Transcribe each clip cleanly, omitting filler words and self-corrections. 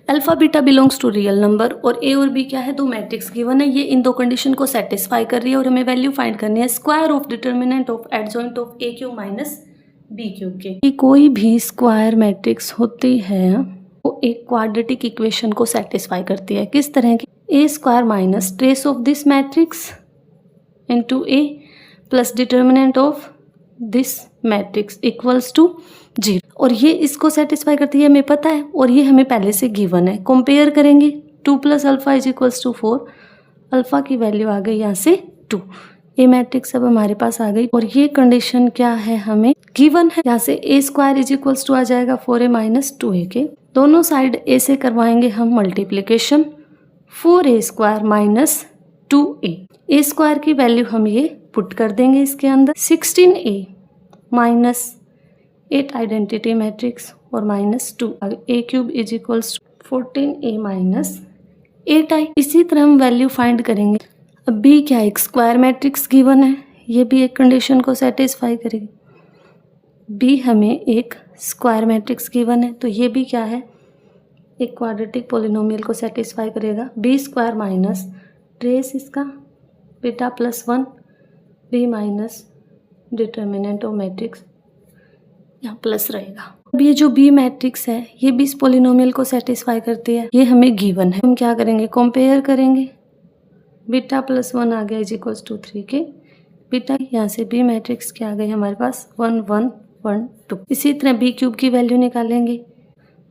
Alpha beta belongs to real number और A और B क्या है, दो मैट्रिक्स गिवन है, ये इन दो कंडीशन को सेटिस्फाई कर रही है और हमें वैल्यू फाइंड करनी है square of determinant of adjoint of A cube minus B cube के। कोई भी स्क्वायर मैट्रिक्स होती है वो एक क्वाड्रेटिक इक्वेशन को सेटिस्फाई करती है। किस तरह की? A square minus trace of this matrix into a plus determinant of this matrix equals to 0। और ये इसको सेटिस्फाई करती है, हमें पता है, और ये हमें पहले से गिवन है। कंपेयर करेंगे 2 plus alpha is equals to 4। Alpha की वैल्यू आ गई यहाँ से 2। ये मैट्रिक्स अब हमारे पास आ गई और ये कंडीशन क्या है, हमें गिवन है। यहाँ से ए स्क्वायर इज इक्वल्स टू आ जाएगा 4a माइनस 2a के। दोनों साइड ए से करवाएंगे हम multiplication, 4a square minus 2a। ए स्क्वायर की वैल्यू हम ये पुट कर देंगे इसके अंदर, 16a माइनस 8 आइडेंटिटी मैट्रिक्स और minus 2 A cube is equals 14a minus 8i। इसी तरह हम वैल्यू फाइंड करेंगे। अब बी क्या, एक स्क्वायर मैट्रिक्स गिवन है, ये भी एक कंडीशन को सेटिस्फाई करेगी। बी हमें एक स्क्वायर मैट्रिक्स गिवन है तो ये भी क्या है, एक क्वाड्रेटिक पोलिनोमियल को सेटिस्फाई करेगा। बी स्क्वायर माइनस ट्रेस इसका beta plus 1 B minus determinant of matrix, यहाँ प्लस रहेगा। अब ये जो बी मैट्रिक्स है ये भी इस पोलिनोमियल को सेटिस्फाई करती है, ये हमें गिवन है। हम क्या करेंगे, कंपेयर करेंगे, बीटा प्लस 1 आ गया इज इक्वल्स टू 3 के बीटा। यहाँ से बी मैट्रिक्स क्या आ गई हमारे पास 1 1 1 2। इसी तरह बी क्यूब की वैल्यू निकालेंगे,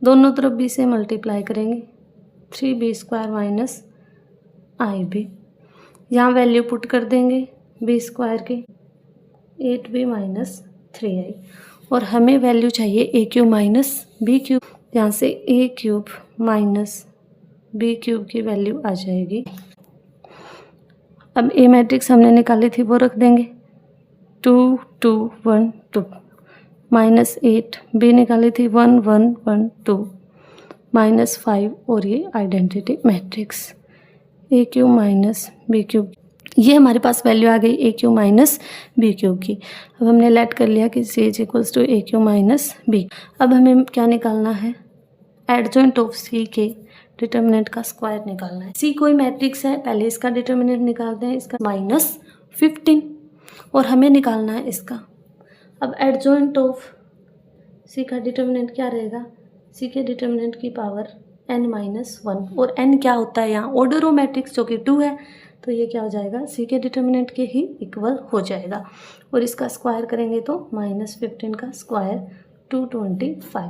दोनों तरफ बी से मल्टीप्लाई करेंगे, 3b स्क्वायर माइनस आई बी। यहाँ वैल्यू पुट कर देंगे बी स्क्वायर के 8b माइनस 3i और हमें वैल्यू चाहिए ए क्यूब माइनस बी क्यूब। यहाँ से ए क्यूब माइनस बी क्यूब की वैल्यू आ जाएगी। अब ए मैट्रिक्स हमने निकाली थी वो रख देंगे, 2 2 1 2 माइनस 8, बी निकाली थी 1 1 1 2 माइनस 5 और ये identity matrix a cube minus B cube. ये हमारे पास वैल्यू आ गई a cube minus B cube की। अब हमने लेट कर लिया कि c is equals to a cube minus b. अब हमें क्या निकालना है, एडजॉइंट ऑफ सी के डिटर्मिनेंट का स्क्वायर निकालना है। सी कोई मैट्रिक्स है, पहले इसका डिटर्मिनेंट निकालते हैं, इसका माइनस 15 और हमें निकालना है इसका। अब एडजॉइंट ऑफ सी का डिटर्मिनेंट क्या रहेगा, सी के डिटर्मिनेंट की पावर n माइनस 1 और n क्या होता है यहाँ ऑर्डर ऑफ मैट्रिक्स जो कि 2 है, तो ये क्या हो जाएगा सी के डिटर्मिनेंट के ही इक्वल हो जाएगा और इसका स्क्वायर करेंगे तो माइनस 15 का स्क्वायर 225।